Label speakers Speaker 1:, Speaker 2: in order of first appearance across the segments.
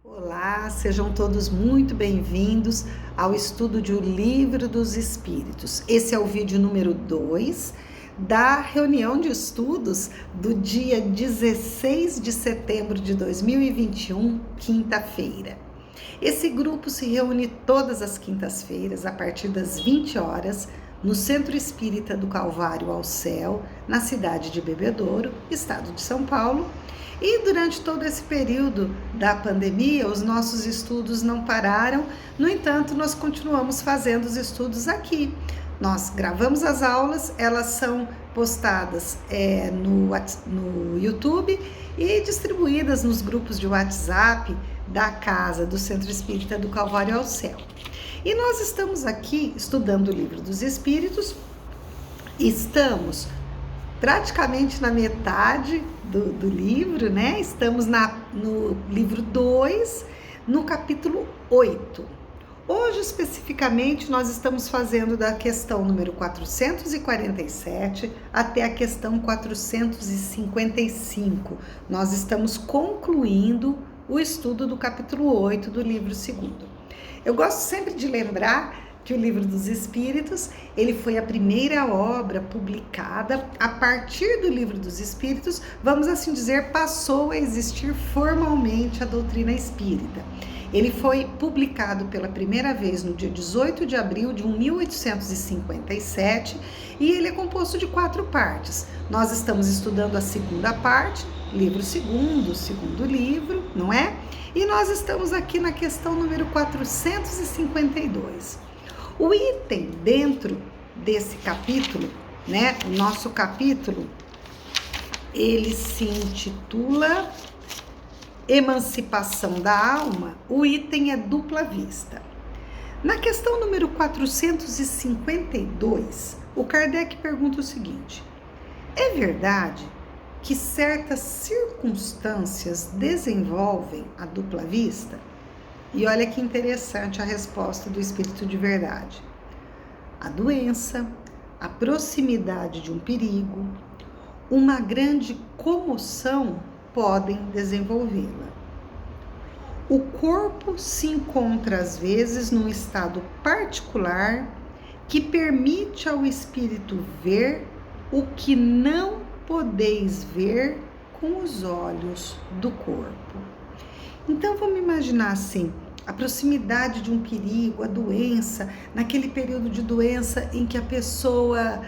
Speaker 1: Olá, sejam todos muito bem-vindos ao estudo de O Livro dos Espíritos. Esse é o vídeo número 2 da reunião de estudos do dia 16 de setembro de 2021, quinta-feira. Esse grupo se reúne todas as quintas-feiras, a partir das 20 horas, no Centro Espírita do Calvário ao Céu, na cidade de Bebedouro, estado de São Paulo. E durante todo esse período da pandemia, os nossos estudos não pararam, no entanto, nós continuamos fazendo os estudos aqui. Nós gravamos as aulas, elas são postadas no YouTube e distribuídas nos grupos de WhatsApp da casa do Centro Espírita do Calvário ao Céu. E nós estamos aqui estudando o Livro dos Espíritos, estamos praticamente na metade do livro, né? Estamos no livro 2, no capítulo 8. Hoje, especificamente, nós estamos fazendo da questão número 447 até a questão 455. Nós estamos concluindo o estudo do capítulo 8 do livro 2. Eu gosto sempre de lembrar que o Livro dos Espíritos, ele foi a primeira obra publicada. A partir do Livro dos Espíritos, vamos assim dizer, passou a existir formalmente a doutrina espírita. Ele foi publicado pela primeira vez no dia 18 de abril de 1857 e ele é composto de 4 partes. Nós estamos estudando a segunda parte, livro 2, segundo livro, não é? E nós estamos aqui na questão número 452. O item dentro desse capítulo, né, o nosso capítulo, ele se intitula Emancipação da Alma. O item é dupla vista. Na questão número 452, o Kardec pergunta o seguinte: é verdade que certas circunstâncias desenvolvem a dupla vista? E olha que interessante a resposta do Espírito de Verdade. A doença, a proximidade de um perigo, uma grande comoção podem desenvolvê-la. O corpo se encontra às vezes num estado particular que permite ao espírito ver o que não podeis ver com os olhos do corpo. Então vamos imaginar assim, a proximidade de um perigo, a doença, naquele período de doença em que a pessoa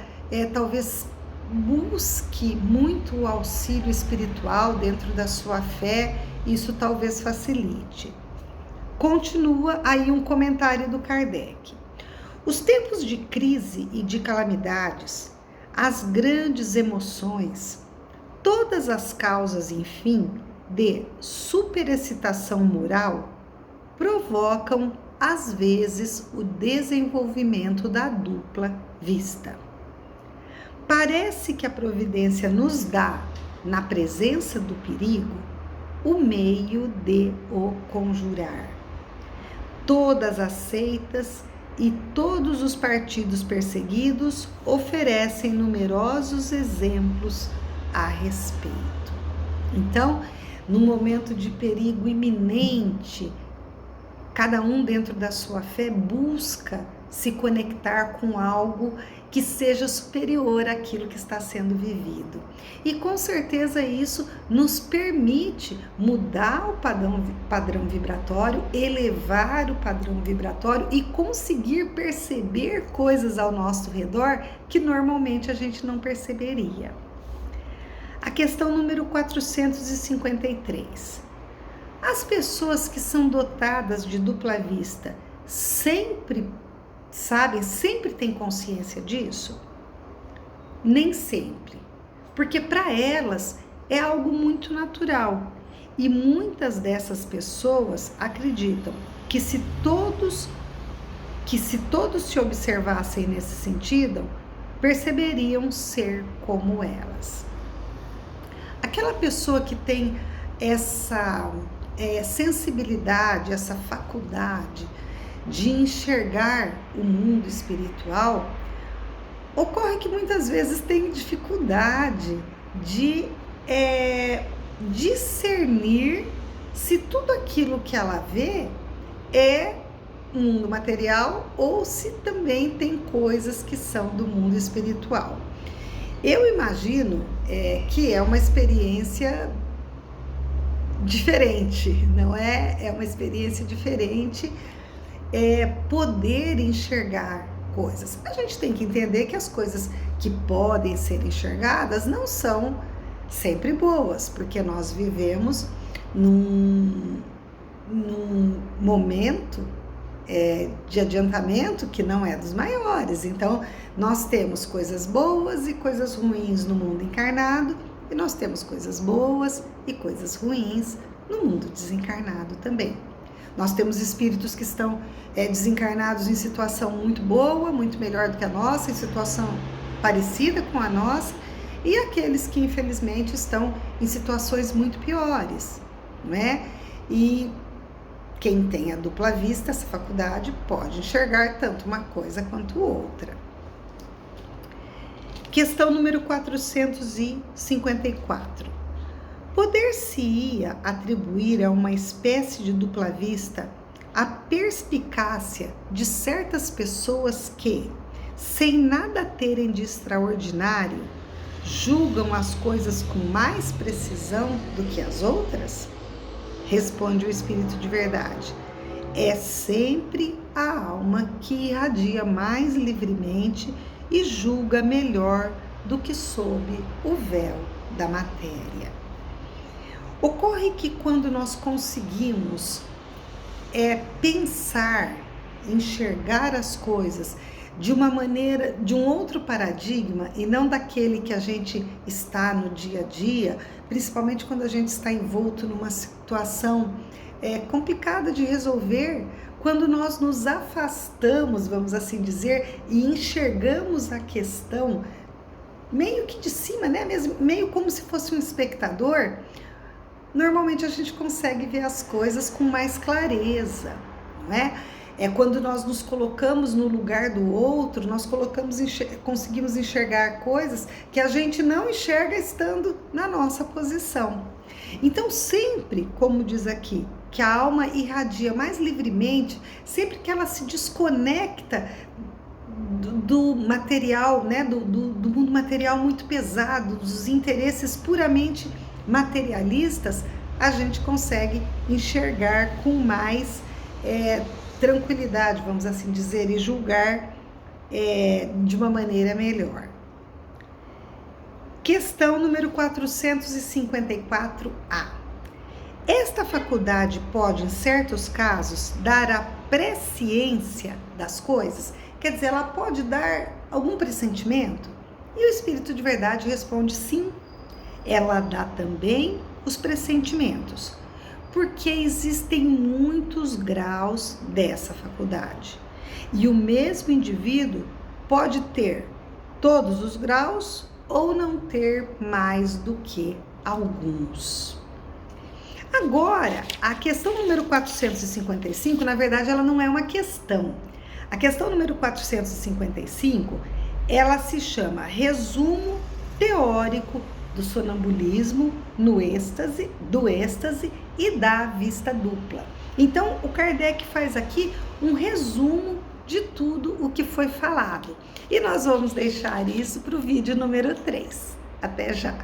Speaker 1: talvez busque muito o auxílio espiritual dentro da sua fé, isso talvez facilite. Continua aí um comentário do Kardec. Os tempos de crise e de calamidades, as grandes emoções, todas as causas, enfim, de superexcitação moral, provocam, às vezes, o desenvolvimento da dupla vista. Parece que a providência nos dá, na presença do perigo, o meio de o conjurar. Todas as seitas e todos os partidos perseguidos oferecem numerosos exemplos a respeito. Então, no momento de perigo iminente, cada um dentro da sua fé busca se conectar com algo que seja superior àquilo que está sendo vivido. E com certeza isso nos permite mudar o padrão vibratório, elevar o padrão vibratório e conseguir perceber coisas ao nosso redor que normalmente a gente não perceberia. A questão número 453. As pessoas que são dotadas de dupla vista sempre têm consciência disso? Nem sempre, porque para elas é algo muito natural. E muitas dessas pessoas acreditam que se todos se observassem nesse sentido, perceberiam ser como elas. Aquela pessoa que tem essa sensibilidade, essa faculdade de enxergar o mundo espiritual, ocorre que muitas vezes tem dificuldade de discernir se tudo aquilo que ela vê é mundo material ou se também tem coisas que são do mundo espiritual. Eu imagino que é uma experiência diferente, não é? É uma experiência diferente poder enxergar coisas. A gente tem que entender que as coisas que podem ser enxergadas não são sempre boas, porque nós vivemos num momento de adiantamento que não é dos maiores. Então, nós temos coisas boas e coisas ruins no mundo encarnado, e nós temos coisas boas e coisas ruins no mundo desencarnado também. Nós temos espíritos que estão desencarnados em situação muito boa, muito melhor do que a nossa, em situação parecida com a nossa, e aqueles que infelizmente estão em situações muito piores, não é? E quem tem a dupla vista, essa faculdade, pode enxergar tanto uma coisa quanto outra. Questão número 454. Poder-se-ia atribuir a uma espécie de dupla vista a perspicácia de certas pessoas que, sem nada terem de extraordinário, julgam as coisas com mais precisão do que as outras? Responde o Espírito de Verdade. É sempre a alma que irradia mais livremente e julga melhor do que sob o véu da matéria. Ocorre que quando nós conseguimos pensar, enxergar as coisas de uma maneira, de um outro paradigma e não daquele que a gente está no dia a dia, principalmente quando a gente está envolto numa situação complicada de resolver, quando nós nos afastamos, vamos assim dizer, e enxergamos a questão meio que de cima, né? Meio como se fosse um espectador, normalmente a gente consegue ver as coisas com mais clareza, não é? É quando nós nos colocamos no lugar do outro, nós conseguimos enxergar coisas que a gente não enxerga estando na nossa posição. Então, sempre, como diz aqui, que a alma irradia mais livremente, sempre que ela se desconecta do material, né, do mundo material muito pesado, dos interesses puramente materialistas, a gente consegue enxergar com mais tranquilidade, vamos assim dizer, e julgar de uma maneira melhor. Questão número 454A. Esta faculdade pode, em certos casos, dar a presciência das coisas? Quer dizer, ela pode dar algum pressentimento? E o Espírito de Verdade responde sim. Ela dá também os pressentimentos, porque existem muitos graus dessa faculdade. E o mesmo indivíduo pode ter todos os graus ou não ter mais do que alguns. Agora, a questão número 455, na verdade, ela não é uma questão. A questão número 455, ela se chama Resumo Teórico do Sonambulismo do êxtase e da vista dupla. Então, o Kardec faz aqui um resumo de tudo o que foi falado. E nós vamos deixar isso para o vídeo número 3. Até já!